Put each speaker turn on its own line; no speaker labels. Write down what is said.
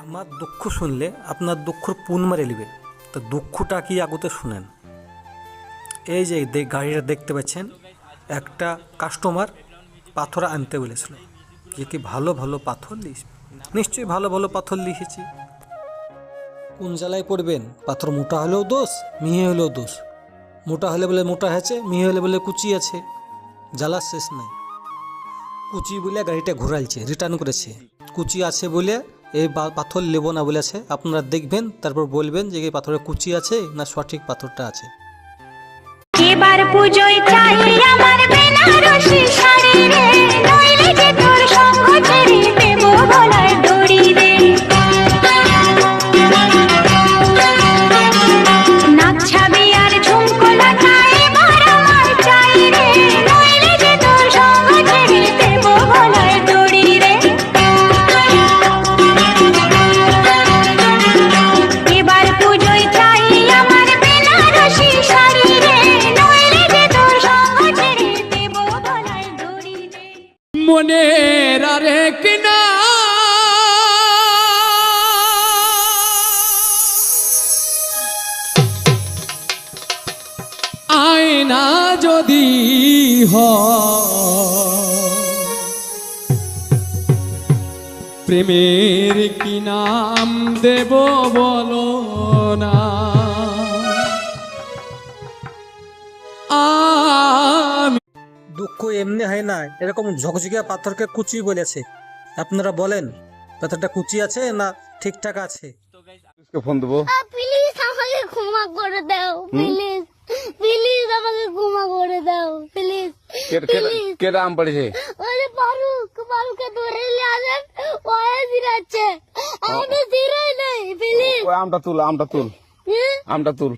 আমার দুঃখ শুনলে আপনার দুঃখর পুন মারে নিবে। তো দুঃখটা কি আগুতে শুনেন। এই যে গাড়িটা দেখতে পাচ্ছেন, একটা কাস্টমার পাথর আনতে বলেছিল, যে কি ভালো ভালো পাথর লিস, নিশ্চয়ই ভালো ভালো পাথর লিখেছি। কোন জ্বালায় পড়বেন? পাথর মোটা হলেও দোষ, মিহি হলেও দোষ। মোটা হলে বলে মোটা হয়েছে, মিহি হলে বলে কুচি আছে, জ্বালার শেষ নাই। কুচি বলে গাড়িটা ঘুরাইছে, রিটার্ন করেছে। কুচি আছে বলে এই পাথর নেব না বলেছে। আপনারা দেখবেন, তারপর বলবেন যে এই পাথরে কুচি আছে না সঠিক পাথরটা আছে।
এবার পুজোয় চাই আমার বেনারসি শাড়ি রে, নইলে যে তোর সঙ্গ ছেড়ে দেব গলায় দড়ি রে। নাক ছাবি আর ঝুমকো লাটা এবার আমার চাই রে, নইলে যে তোর সঙ্গ ছেড়ে দেব গলায় দড়ি রে। এবার পুজোয় চাই আমার বেনারসি শাড়ি রে, নইলে যে তোর সঙ্গ ছেড়ে দেব গলায় দড়ি রে।
মনের আরেক না আয়না যদি প্রেমের কি নাম দেব বলো না।
দুঃখ এমনি হয় না, এরকম ঝকঝকিয়া পাথরকে কুচি বলেছে। আপনারা বলেন, পাথরটা কুচি আছে না ঠিকঠাক আছে?
ফোন দেবো।
প্লিজ আমাকে ক্ষমা করে দাও, প্লিজ প্লিজ আমাকে ক্ষমা করে দাও, প্লিজ।
কেটা আম পড়েছে?
ওই ফারুককে ধরে নিয়ে আসেন, ও জিরাচ্ছে, আমি জিরাই নেই, প্লিজ।
আমটা তুল, আমটা তুল।